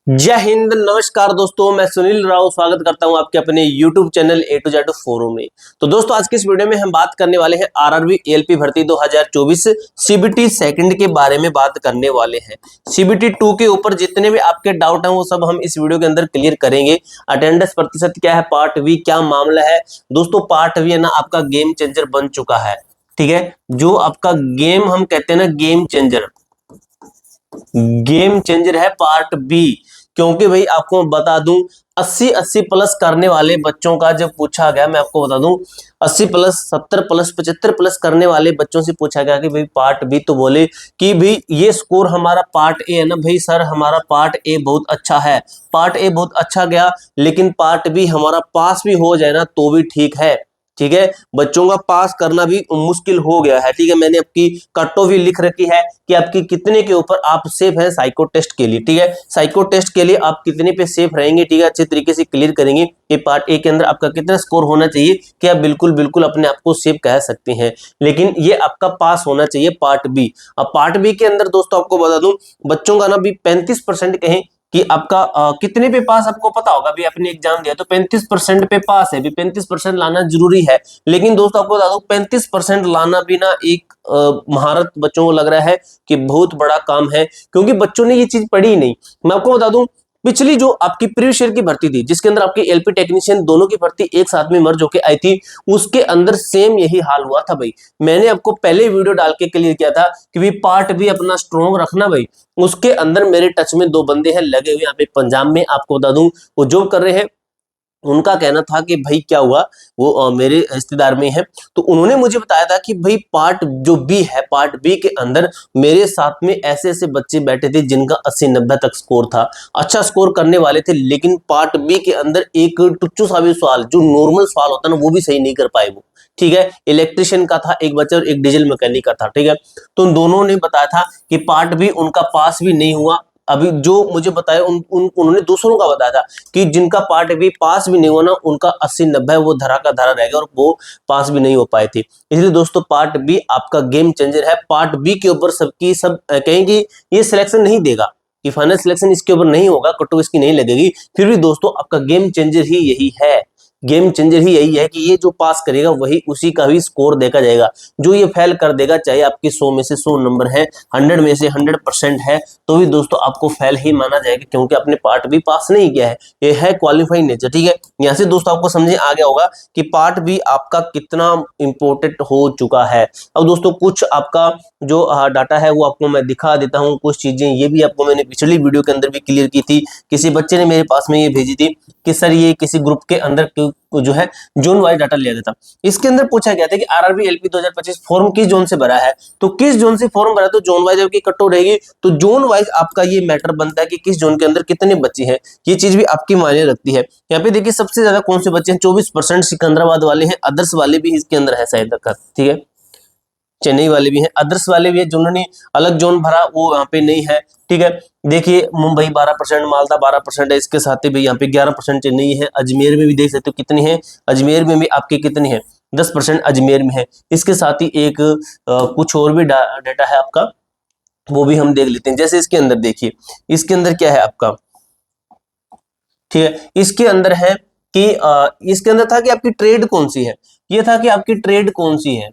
जय हिंद, नमस्कार दोस्तों। मैं सुनील राव स्वागत करता हूं आपके अपने YouTube channel A to Z forum में। तो दोस्तों आज के इस वीडियो में हम बात करने वाले हैं आरआरबी एएलपी भर्ती 2024 CBT सेकंड के बारे में बात करने वाले हैं। CBT 2 के ऊपर जितने भी आपके डाउट हैं वो सब हम इस वीडियो के अंदर क्लियर करेंगे। अटेंडेंस प्रतिशत क्या है, पार्ट वी क्या मामला है दोस्तों। पार्ट वी है ना आपका गेम चेंजर बन चुका है, ठीक है। जो आपका गेम हम कहते हैं ना गेम चेंजर है पार्ट बी। क्योंकि भाई आपको बता दूं 80 प्लस करने वाले बच्चों का जब पूछा गया, मैं आपको बता दूं 80 प्लस 70 प्लस 75 प्लस करने वाले बच्चों से पूछा गया कि भाई पार्ट बी, तो बोले कि भाई ये स्कोर हमारा पार्ट ए है ना। भाई सर हमारा पार्ट ए बहुत अच्छा है, पार्ट ए बहुत अच्छा गया, लेकिन पार्ट बी हमारा पास भी हो जाए ना तो भी ठीक है, ठीक है। बच्चों का पास करना भी मुश्किल हो गया है, ठीक है। मैंने आपकी कट ऑफ भी लिख रखी है कि आपकी कितने के ऊपर आप सेफ हैं साइको टेस्ट के लिए, ठीक है। साइको टेस्ट के लिए आप कितने पे सेफ रहेंगे, ठीक है। अच्छे तरीके से क्लियर करेंगे कि पार्ट ए के अंदर आपका कितना स्कोर होना चाहिए कि आप बिल्कुल बिल्कुल अपने आप को सेफ कह सकते हैं, लेकिन ये आपका पास होना चाहिए पार्ट बी। अब पार्ट बी के अंदर दोस्तों आपको बता दूं बच्चों का ना भी 35% कहें कि आपका कितने पे पास, आपको पता होगा भी आपने एग्जाम दिया तो 35% पे पास है, भी 35% लाना जरूरी है। लेकिन दोस्तों आपको बता दूं 35% लाना भी ना एक महारत बच्चों को लग रहा है कि बहुत बड़ा काम है, क्योंकि बच्चों ने ये चीज पढ़ी ही नहीं। मैं आपको बता दूं पिछली जो आपकी प्रीवियस ईयर की भर्ती थी जिसके अंदर आपकी एलपी टेक्नीशियन दोनों की भर्ती एक साथ में मर्ज होके आई थी, उसके अंदर सेम यही हाल हुआ था भाई। मैंने आपको पहले वीडियो डाल के क्लियर किया था कि भाई पार्ट भी अपना स्ट्रॉन्ग रखना भाई। उसके अंदर मेरे टच में दो बंदे हैं लगे हुए यहाँ पे पंजाब में, आपको बता दूं वो जॉब कर रहे हैं। उनका कहना था कि भाई क्या हुआ, वो मेरे रिश्तेदार में है, तो उन्होंने मुझे बताया था कि भाई पार्ट जो बी है, पार्ट बी के अंदर मेरे साथ में ऐसे ऐसे बच्चे बैठे थे जिनका 80-90 तक स्कोर था, अच्छा स्कोर करने वाले थे, लेकिन पार्ट बी के अंदर एक टुच्चू सा भी सवाल जो नॉर्मल सवाल होता है ना वो भी सही नहीं कर पाए वो, ठीक है। इलेक्ट्रिशियन का था एक बच्चा और एक डीजल मैकेनिक का था, ठीक है। तो उन दोनों ने बताया था कि पार्ट बी उनका पास भी नहीं हुआ। अभी जो मुझे बताया उन्होंने दूसरों का बताया था कि जिनका पार्ट बी पास भी नहीं हुआ ना उनका 80-90 वो धरा का धरा रह गया और वो पास भी नहीं हो पाए थे। इसलिए दोस्तों पार्ट बी आपका गेम चेंजर है। पार्ट बी के ऊपर सबकी सब कहेंगे ये सिलेक्शन नहीं देगा कि फाइनल सिलेक्शन इसके ऊपर नहीं होगा, कट ऑफ इसकी नहीं लगेगी, फिर भी दोस्तों आपका गेम चेंजर ही यही है। गेम चेंजर ही यही है कि ये जो पास करेगा वही उसी का भी स्कोर देखा जाएगा, जो ये फेल कर देगा चाहे आपके 100 में से 100 नंबर है, 100 में से 100% है, तो भी दोस्तों आपको फेल ही माना जाएगा, क्योंकि आपने पार्ट भी पास नहीं किया है। ये है क्वालिफाइंग नेचर, ठीक है। यहाँ से दोस्तों आपको समझ आ गया होगा कि पार्ट भी आपका कितना इंपॉर्टेंट हो चुका है। अब दोस्तों कुछ आपका जो डाटा है वो आपको मैं दिखा देता हूँ। कुछ चीजें ये भी आपको मैंने पिछली वीडियो के अंदर भी क्लियर की थी। किसी बच्चे ने मेरे पास में ये भेजी थी कि सर ये किसी ग्रुप के अंदर जो है जोन वाइज डाटा लिया गया था। इसके अंदर पूछा गया था कि आरआरबी एलपी 2025 फॉर्म किस जोन से भरा है, तो किस जोन से फॉर्म भरा तो जोन वाइज आपकी कट ऑफ रहेगी, तो जोन वाइज आपका ये मैटर बनता है कि किस जोन के अंदर कितने बच्चे हैं, ये चीज भी आपकी मायने रखती है। यहाँ पे देखिए सबसे ज्यादा कौन से बच्चे हैं, 24% सिकंदराबाद वाले हैं, अदर्स वाले भी इसके अंदर है शायद तक, ठीक है। चेन्नई वाले भी हैं, अदर्स वाले भी है, जिन्होंने अलग जोन भरा वो यहाँ पे नहीं है, ठीक है। देखिए मुंबई 12%, मालदा 12% है, इसके साथ ही भी यहाँ पे 11% चेन्नई है। अजमेर में भी देख सकते हो कितनी है, अजमेर में भी आपके कितनी है 10% अजमेर में है। इसके साथ ही एक कुछ और भी डाटा है आपका, वो भी हम देख लेते हैं। जैसे इसके अंदर देखिए, इसके अंदर क्या है आपका, ठीक है। इसके अंदर है कि इसके अंदर था कि आपकी ट्रेड कौन सी है, ये था कि आपकी ट्रेड कौन सी है,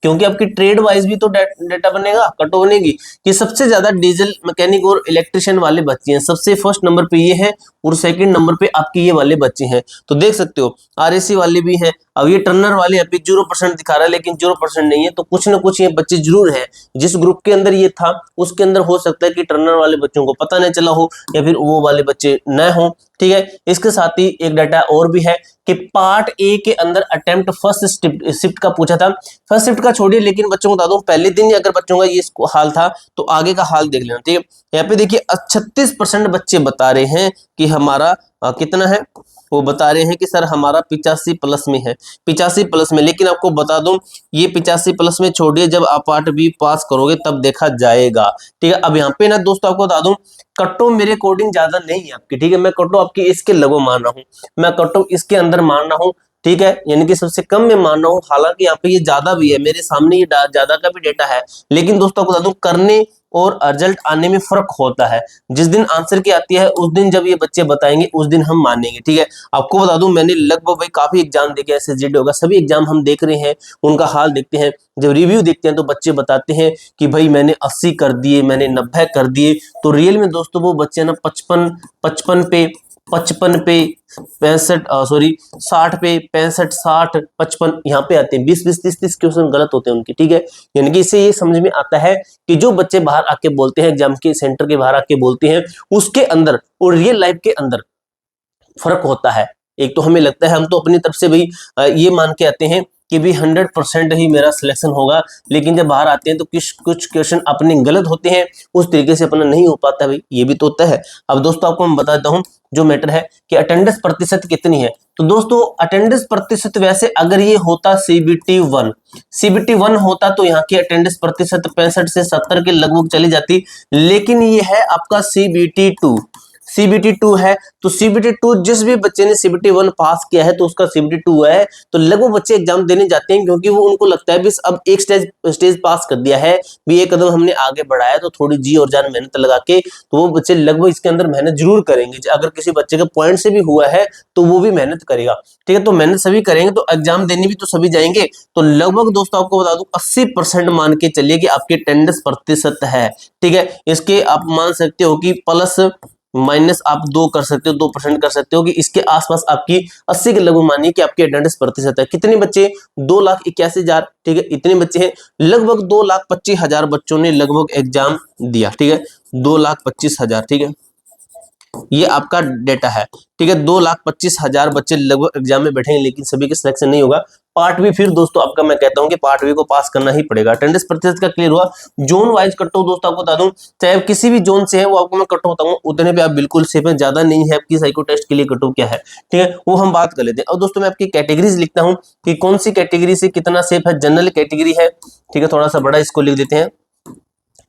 क्योंकि आपकी ट्रेड वाइज भी तो डेटा बनेगा, कट बनेगी कि सबसे ज्यादा डीजल मैकेनिक और इलेक्ट्रिशियन वाले बच्चे हैं, सबसे फर्स्ट नंबर पे ये है और सेकंड नंबर पे आपके ये वाले बच्चे हैं। तो देख सकते हो आरएसी वाले भी हैं। अब ये टर्नर वाले यहाँ पे 0% दिखा रहा है, लेकिन 0% नहीं है, तो कुछ ना कुछ ये बच्चे जरूर हैं। जिस ग्रुप के अंदर ये था उसके अंदर हो सकता है कि टर्नर वाले बच्चों को पता नहीं चला हो या फिर वो वाले बच्चे न हो, ठीक है। इसके साथ ही एक डाटा और भी है कि पार्ट ए के अंदर अटेम्प्ट फर्स्ट शिफ्ट का पूछा था। फर्स्ट शिफ्ट का छोड़िए, लेकिन बच्चों को बता दूं पहले दिन ही अगर बच्चों का ये हाल था तो आगे का हाल देख लेना, ठीक है। यहाँ पे देखिए 36% बच्चे बता रहे हैं कि हमारा कितना है, वो बता रहे हैं कि सर हमारा 85 प्लस में है, 85 प्लस में। लेकिन आपको बता दूं ये 85 प्लस में छोड़िए, जब आप पार्ट बी पास करोगे तब देखा जाएगा, ठीक है। अब यहाँ पे ना दोस्तों आपको बता दूं कट ऑफ मेरे अकॉर्डिंग ज्यादा नहीं है आपकी, ठीक है। मैं कट ऑफ आपकी इसके लगो मान रहा हूँ, मैं कट ऑफ इसके अंदर मान रहा हूँ, ठीक है, यानी कि सबसे कम में मान रहा हूँ। हालांकि यहाँ पे ये ज्यादा भी है, मेरे सामने ये ज्यादा का भी डेटा है, लेकिन दोस्तों आपको बता दूं करने और रिजल्ट आने में फर्क होता है। जिस दिन आंसर की आती है उस दिन जब ये बच्चे बताएंगे उस दिन हम मानेंगे, ठीक है। आपको बता दूं मैंने लगभग भाई काफी एग्जाम देखे, एसएसजी होगा, सभी एग्जाम हम देख रहे हैं, उनका हाल देखते हैं, जब रिव्यू देखते हैं तो बच्चे बताते हैं कि भाई मैंने 80 कर दिए, मैंने 90 कर दिए। तो रियल में दोस्तों वो बच्चे ना 55 पे 60 पे 65 60 55 यहाँ पे आते हैं। 20 30 क्वेश्चन गलत होते हैं उनके, ठीक है। यानी कि इससे ये समझ में आता है कि जो बच्चे बाहर आके बोलते हैं, एग्जाम के सेंटर के बाहर आके बोलते हैं, उसके अंदर और रियल लाइफ के अंदर फर्क होता है। एक तो हमें लगता है, हम तो अपनी तरफ से भी ये मान के आते हैं कि भी 100% ही मेरा सिलेक्शन होगा, लेकिन जब बाहर आते हैं तो कुछ क्वेश्चन अपने गलत होते हैं, उस तरीके से अपना नहीं हो पाता भाई, ये भी तो होता है। अब दोस्तों आपको मैं बताता हूँ जो मैटर है कि अटेंडेंस प्रतिशत कितनी है। तो दोस्तों अटेंडेंस प्रतिशत वैसे अगर ये होता सीबीटी 1 होता तो यहाँ की अटेंडेंस प्रतिशत 65 से 70 के लगभग चली जाती, लेकिन ये है आपका सीबीटी 2 है। तो सीबीटी 2 जिस भी बच्चे ने सीबीटी 1 पास किया है तो उसका सीबीटी 2 है। तो लगभग बच्चे एग्जाम देने जाते हैं क्योंकि वो उनको लगता है बस अब एक स्टेज पास कर दिया है, भी एक कदम हमने आगे बढ़ाया, तो थोड़ी जी और जान मेहनत लगा के तो वो बच्चे लगभग इसके अंदर मेहनत जरूर करेंगे। अगर किसी बच्चे के पॉइंट से भी हुआ है तो वो भी मेहनत करेगा, ठीक है। तो मेहनत सभी करेंगे तो एग्जाम देने भी तो सभी जाएंगे। तो लगभग दोस्तों आपको बता दूं 80% मान के चलिए कि आपकी अटेंडेंस प्रतिशत है, ठीक है। इसके आप मान सकते हो कि प्लस माइनस आप 2 कर सकते हो, 2% कर सकते हो कि इसके आसपास आपकी 80 के लगभग मानिए कि आपकी अटेंडेंस प्रतिशत है। कितने बच्चे? 2,81,000, ठीक है, इतने बच्चे हैं। लगभग 2,25,000 बच्चों ने लगभग एग्जाम दिया, ठीक है, 2,25,000, ठीक है, ये आपका डेटा है, ठीक है। 2,25,000 बच्चे लगभग एग्जाम में बैठेंगे, लेकिन सभी के सिलेक्शन नहीं होगा। पार्ट बी फिर दोस्तों आपका मैं कहता हूं कि पार्ट बी को पास करना ही पड़ेगा। अटेंडेंस प्रतिशत का क्लियर हुआ। जोन वाइज कट ऑफ दोस्तों आपको बता दूं, चाहे किसी भी जोन से है वो आपको मैं कट ऑफ बताऊंगा, उतने पे आप बिल्कुल सेफ है, ज्यादा नहीं है। आपकी साइको टेस्ट के लिए कट ऑफ क्या है, ठीक है, वो हम बात कर लेते हैं। अब दोस्तों मैं आपकी कैटेगरीज लिखता हूँ कि कौन सी कैटेगरी से कितना सेफ है। जनरल कैटेगरी है, ठीक है, थोड़ा सा बड़ा इसको लिख देते हैं,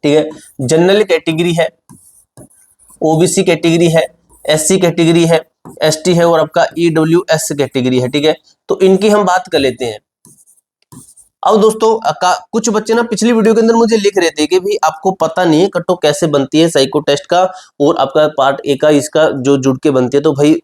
ठीक है। जनरल कैटेगरी है, ओबीसी कैटेगरी है, एससी कैटेगरी है, एसटी है और आपका ईडब्ल्यूएस कैटेगरी है, ठीक है। तो इनकी हम बात कर लेते हैं। अब दोस्तों कुछ बच्चे ना पिछली वीडियो के अंदर मुझे लिख रहे थे कि भाई आपको पता नहीं है कट ऑफ कैसे बनती है साइको टेस्ट का और आपका पार्ट ए का, इसका जो जुड़ के बनती है। तो भाई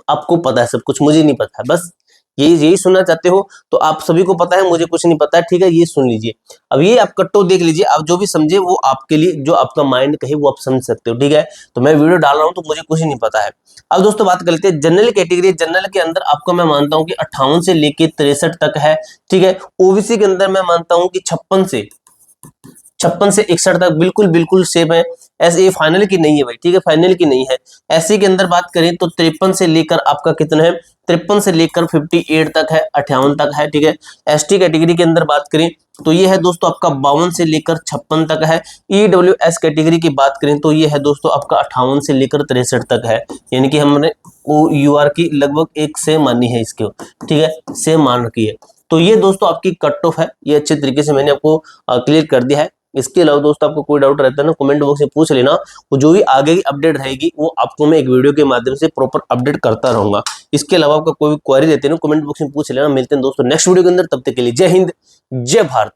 आपको पता है सब कुछ, मुझे नहीं पता है, बस यही सुनना चाहते हो तो आप सभी को पता है, मुझे कुछ नहीं पता है, ठीक है, ये सुन लीजिए। अब ये आप कट्टो देख लीजिए, आप जो भी समझे वो आपके लिए, जो आपका माइंड कहे वो आप समझ सकते हो, ठीक है। तो मैं वीडियो डाल रहा हूं तो मुझे कुछ नहीं पता है। अब दोस्तों बात कर लेते हैं जनरल कैटेगरी। जनरल के अंदर आपको मैं मानता हूं कि 58 से लेके 63 तक है, ठीक है। ओबीसी के अंदर मैं मानता हूं कि 56 से 61 तक बिल्कुल सेफ है। ऐसे ये फाइनल की नहीं है भाई, ठीक है, फाइनल की नहीं है। एससी के अंदर बात करें तो 53 से लेकर आपका कितना है, 53 से लेकर 58 तक है, 58 तक है, ठीक है। एसटी कैटेगरी के अंदर बात करें तो ये है दोस्तों आपका 52 से लेकर 56 तक है। ईडब्ल्यूएस कैटेगरी की बात करें तो ये है दोस्तों आपका 58 से लेकर 63 तक है। यानी कि हमने वो यूआर की लगभग एक सेम मानी है इसके, ठीक है, सेम मान रखी है। तो ये दोस्तों आपकी कट ऑफ है, ये अच्छे तरीके से मैंने आपको क्लियर कर दिया है। इसके अलावा दोस्तों आपको कोई डाउट रहता है ना, कमेंट बॉक्स में पूछ लेना, वो जो भी आगे की अपडेट रहेगी वो आपको मैं एक वीडियो के माध्यम से प्रॉपर अपडेट करता रहूंगा। इसके अलावा आपका कोई क्वेरी रहती है ना, कमेंट बॉक्स में पूछ लेना। मिलते हैं दोस्तों नेक्स्ट वीडियो के अंदर, तब तक के लिए जय हिंद, जय भारत।